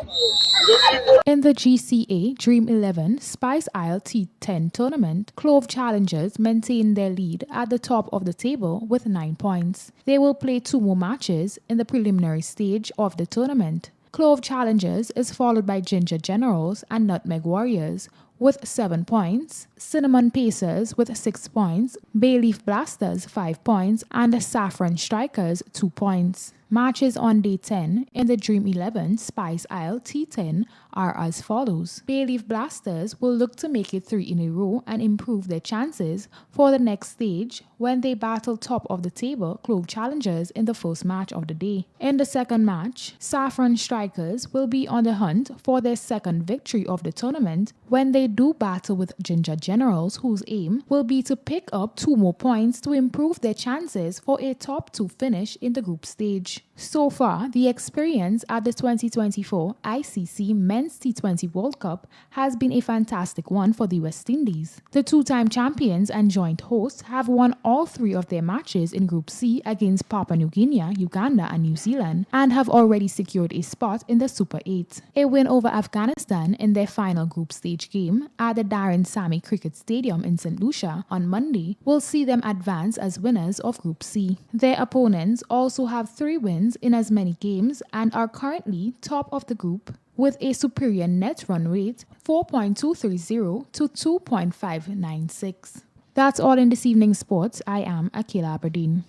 In the GCA Dream 11 Spice Isle T10 tournament, Clove Challengers maintain their lead at the top of the table with 9 points. They will play 2 more matches in the preliminary stage of the tournament. Clove Challengers is followed by Ginger Generals and Nutmeg Warriors with 7 points, Cinnamon Pacers with 6 points, Bay Leaf Blasters 5 points, and Saffron Strikers 2 points. Matches on day 10 in the Dream 11 Spice Isle T10 are as follows. Bay Leaf Blasters will look to make it 3 in a row and improve their chances for the next stage when they battle top of the table Clove Challengers in the first match of the day. In the second match, Saffron Strikers will be on the hunt for their second victory of the tournament when they do battle with Ginger Generals, whose aim will be to pick up 2 more points to improve their chances for a top 2 finish in the group stage. So far, the experience at the 2024 ICC Men's T20 World Cup has been a fantastic one for the West Indies. The 2-time champions and joint hosts have won all 3 of their matches in Group C against Papua New Guinea, Uganda and New Zealand, and have already secured a spot in the Super 8. A win over Afghanistan in their final group stage game at the Darren Sammy Cricket Stadium in St. Lucia on Monday will see them advance as winners of Group C. Their opponents also have 3 wins in as many games and are currently top of the group with a superior net run rate 4.230 to 2.596. That's all in this evening's sports. I am Akila Aberdeen.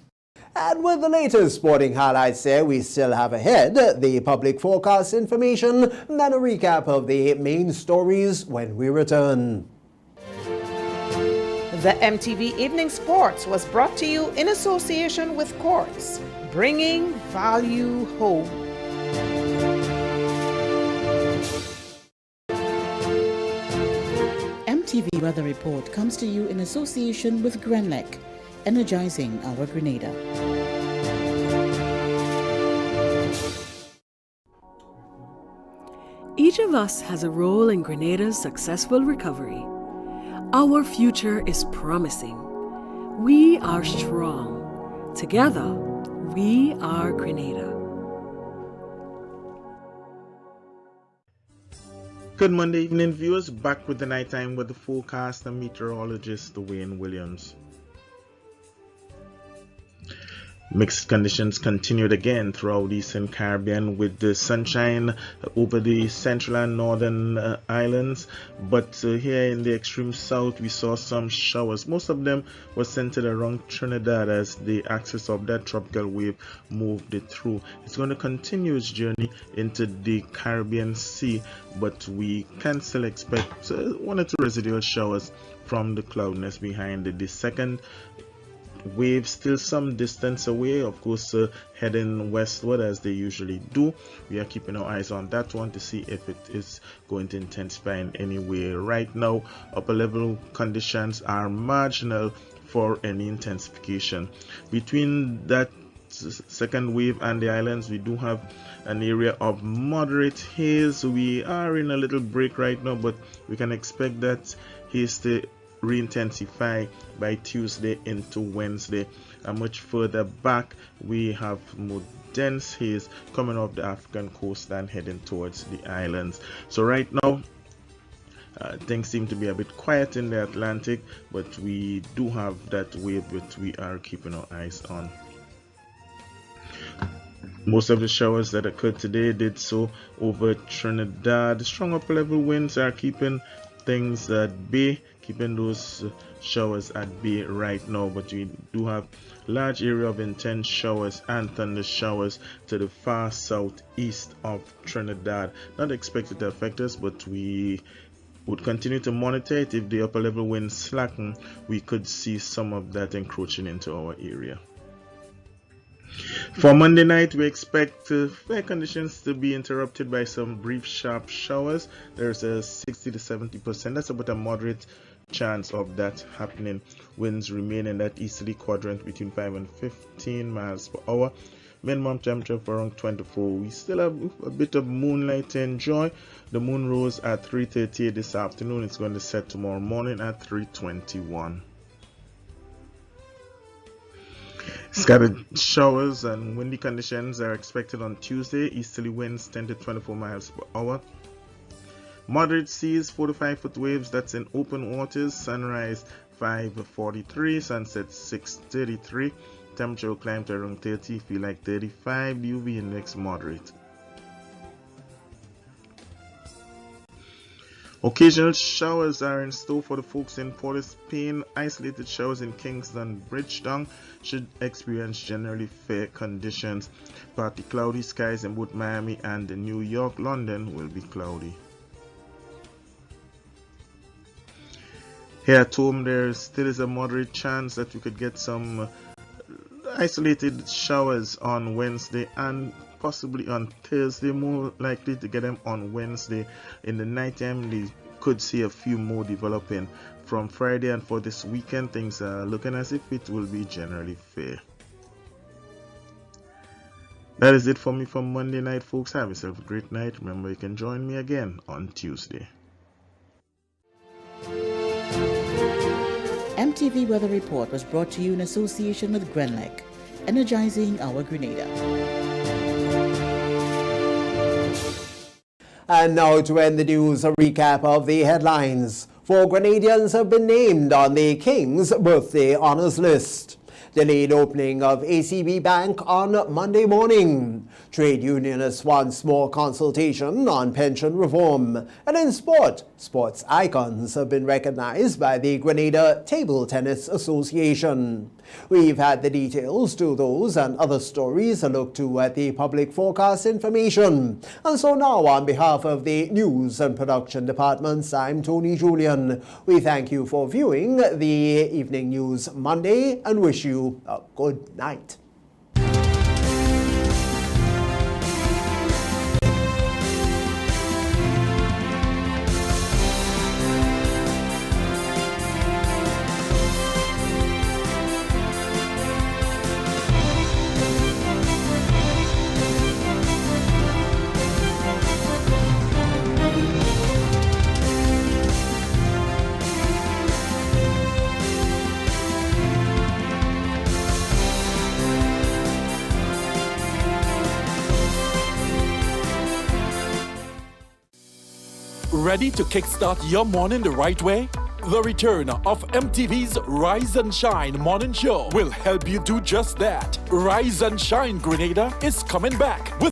And with the latest sporting highlights there, we still have ahead the public forecast information, then a recap of the main stories when we return. The MTV Evening Sports was brought to you in association with Quartz, bringing value home. MTV Weather Report comes to you in association with Grenlec, energizing our Grenada. Each of us has a role in Grenada's successful recovery. Our future is promising. We are strong. Together, we are Grenada. Good Monday evening, viewers. Back with the nighttime weather forecast and meteorologist Wayne Williams. Mixed conditions continued again throughout the Eastern Caribbean with the sunshine over the central and northern islands, but here in the extreme south we saw some showers. Most of them were centered around Trinidad as the axis of that tropical wave moved it through. It's going to continue its journey into the Caribbean Sea, but we can still expect 1 or 2 residual showers from the cloudiness behind it. The second wave still some distance away, of course, heading westward as they usually do. We are keeping our eyes on that one to see if it is going to intensify in any way. Right now, upper level conditions are marginal for any intensification. Between that second wave and the islands, we do have an area of moderate haze. We are in a little break right now, but we can expect that haze to re-intensify by Tuesday into Wednesday. And much further back we have more dense haze coming off the African coast and heading towards the islands. So right now things seem to be a bit quiet in the Atlantic, but we do have that wave that we are keeping our eyes on. Most of the showers that occurred today did so over Trinidad. The strong upper level winds are keeping things at bay, keeping those showers at bay right now, but we do have large area of intense showers and thunder showers to the far southeast of Trinidad. Not expected to affect us, but we would continue to monitor it. If the upper level winds slacken, we could see some of that encroaching into our area. For Monday night, we expect fair conditions to be interrupted by some brief sharp showers. There's a 60 to 70%. That's about a moderate chance of that happening. Winds remain in that easterly quadrant between 5 and 15 miles per hour. Minimum temperature for around 24. We still have a bit of moonlight to enjoy. The moon rose at 3:38 this afternoon. It's going to set tomorrow morning at 3:21. Scattered showers and windy conditions are expected on Tuesday. Easterly winds 10 to 24 miles per hour. Moderate seas, 4 to 5 foot waves. That's in open waters. Sunrise 5:43, sunset 6:33. Temperature will climb to around 30, feel like 35. The UV index moderate. Occasional showers are in store for the folks in Port of Spain. Isolated showers in Kingston, Bridgetown should experience generally fair conditions. Partly cloudy skies in both Miami and New York. London will be cloudy. Here at home, there still is a moderate chance that we could get some isolated showers on Wednesday and possibly on Thursday. More likely to get them on Wednesday. In the nighttime, we could see a few more developing. From Friday and for this weekend, things are looking as if it will be generally fair. That is it for me for Monday night, folks. Have yourself a great night. Remember, you can join me again on Tuesday. MTV Weather Report was brought to you in association with Grenlec, energizing our Grenada. And now to end the news, a recap of the headlines. 4 Grenadians have been named on the King's Birthday Honours List. Delayed opening of ACB Bank on Monday morning. Trade unionists want more consultation on pension reform. And in sport, sports icons have been recognized by the Grenada Table Tennis Association. We've had the details to those and other stories to look to at the public forecast information. And so now, on behalf of the News and Production Departments, I'm Tony Julian. We thank you for viewing the Evening News Monday and wish you a good night. Ready to kickstart your morning the right way? The return of MTV's Rise and Shine morning show will help you do just that. Rise and Shine Grenada is coming back with